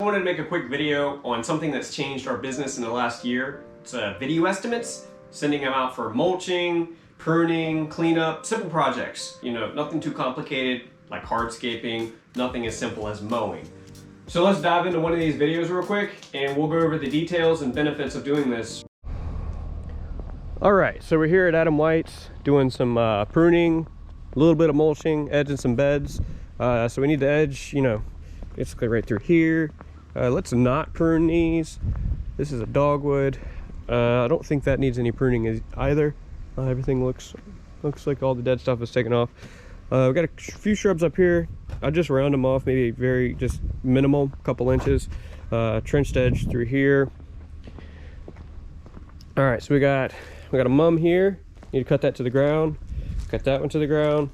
I wanted to make a quick video on something that's changed our business in the last year. It's video estimates, sending them out for mulching, pruning, cleanup, simple projects. You know, nothing too complicated like hardscaping, nothing as simple as mowing. So let's dive into one of these videos real quick and we'll go over the details and benefits of doing this. All right, so we're here at Adam White's doing some pruning, a little bit of mulching, edging some beds. So we need to edge, you know, basically right through here. Let's not prune these. This is a dogwood. I don't think that needs any pruning either. Everything looks like all the dead stuff is taken off. We've got a few shrubs up here. I'll just round them off, maybe very just minimal, couple inches. Trenched edge through here. All right, so we got a mum here. Need to cut that to the ground. Cut that one to the ground.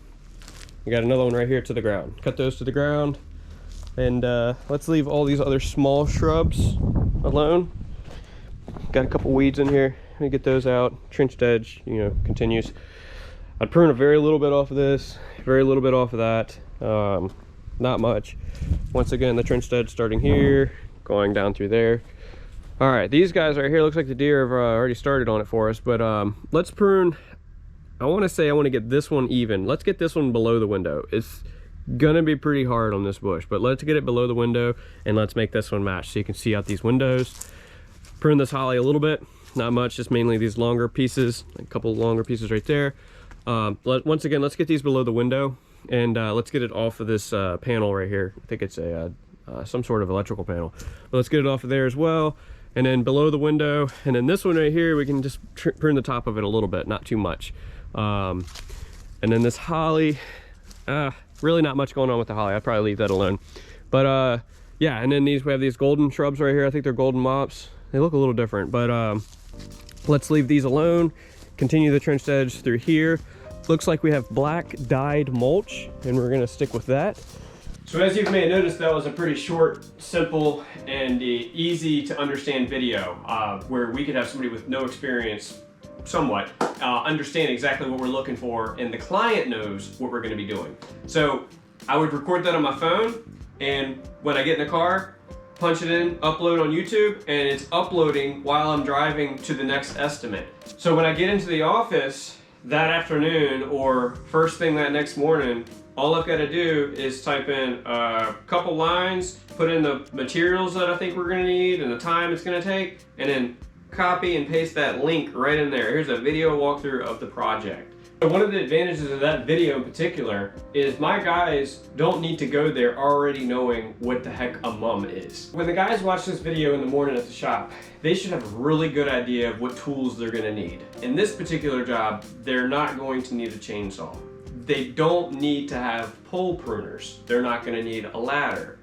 We got another one right here to the ground. Cut those to the ground. And let's leave all these other small shrubs alone. Got a couple weeds in here. Let me get those out. Trenched edge, you know, continues. I'd prune a very little bit off of this, very little bit off of that. Not much. Once again, the trenched edge starting here, going down through there. All right, these guys right here, looks like the deer have already started on it for us, but let's prune. I want to get this one even. Let's get this one below the window. It's gonna be pretty hard on this bush, but let's get it below the window and let's make this one match so you can see out these windows. Prune this holly a little bit, not much, just mainly these longer pieces, a couple longer pieces right there. Once again, let's get these below the window and let's get it off of this panel right here. I think it's a some sort of electrical panel, but let's get it off of there as well. And then below the window, and then this one right here, we can just prune the top of it a little bit, not too much. And then this holly, really not much going on with the holly. I'd probably leave that alone. But yeah, and then we have these golden shrubs right here. I think they're golden mops. They look a little different, but let's leave these alone. Continue the trenched edge through here. Looks like we have black dyed mulch, and we're gonna stick with that. So as you may have noticed, that was a pretty short, simple, and easy to understand video where we could have somebody with no experience, somewhat, understand exactly what we're looking for, and the client knows what we're gonna be doing. So I would record that on my phone, and when I get in the car, punch it in, upload on YouTube, and it's uploading while I'm driving to the next estimate. So when I get into the office that afternoon or first thing that next morning, all I've got to do is type in a couple lines, put in the materials that I think we're going to need and the time it's going to take, and then copy and paste that link right in there. Here's a video walkthrough of the project. So one of the advantages of that video in particular is my guys don't need to go there already knowing what the heck a mum is. When the guys watch this video in the morning at the shop, they should have a really good idea of what tools they're going to need. In this particular job, they're not going to need a chainsaw. They don't need to have pole pruners. They're not going to need a ladder.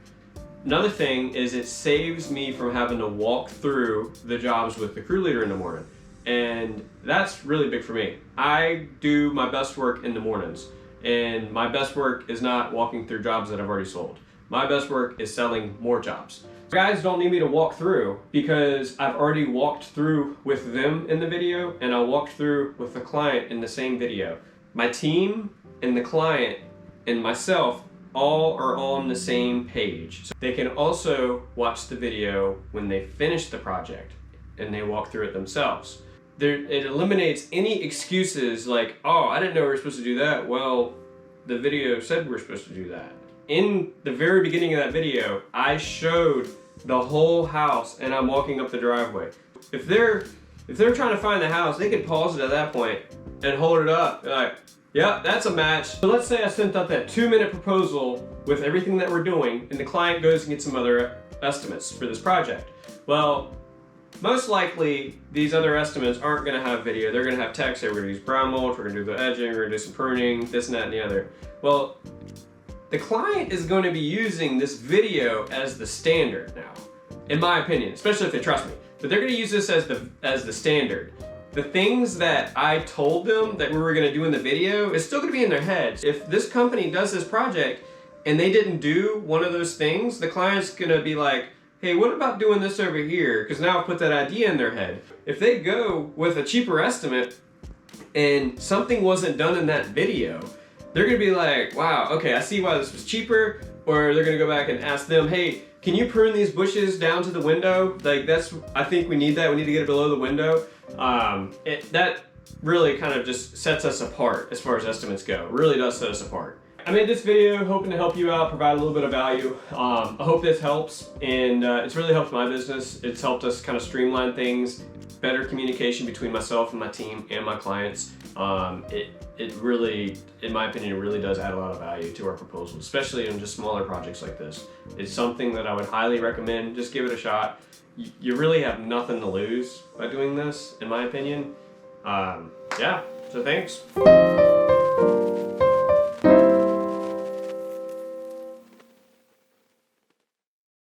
Another thing is it saves me from having to walk through the jobs with the crew leader in the morning. And that's really big for me. I do my best work in the mornings, and my best work is not walking through jobs that I've already sold. My best work is selling more jobs. Guys don't need me to walk through because I've already walked through with them in the video, and I walked through with the client in the same video. My team and the client and myself all are on the same page. So they can also watch the video when they finish the project and they walk through it themselves. It eliminates any excuses like, oh, I didn't know we were supposed to do that. Well, the video said we're supposed to do that. In the very beginning of that video, I showed the whole house and I'm walking up the driveway. If they're trying to find the house, they could pause it at that point and hold it up. They're like, yeah, that's a match. So let's say I sent out that 2-minute proposal with everything that we're doing and the client goes and gets some other estimates for this project. Well, most likely these other estimates aren't gonna have video. They're gonna have text. Hey, we're gonna use brown mulch, we're gonna do the edging, we're gonna do some pruning, this and that and the other. Well, the client is going to be using this video as the standard now, in my opinion, especially if they trust me. But they're gonna use this as the standard. The things that I told them that we were gonna do in the video is still gonna be in their heads. If this company does this project and they didn't do one of those things, the client's gonna be like, hey, what about doing this over here? Because now I've put that idea in their head. If they go with a cheaper estimate and something wasn't done in that video, they're gonna be like, wow, okay, I see why this was cheaper. Or they're gonna go back and ask them, hey, Can you prune these bushes down to the window? Like I think we need that. We need to get it below the window. That really kind of just sets us apart as far as estimates go. It really does set us apart. I made this video hoping to help you out, provide a little bit of value. I hope this helps, and it's really helped my business. It's helped us kind of streamline things, better communication between myself and my team and my clients. It really, in my opinion, it really does add a lot of value to our proposals, especially in just smaller projects like this. It's something that I would highly recommend. Just give it a shot. You really have nothing to lose by doing this, in my opinion. Yeah, so thanks.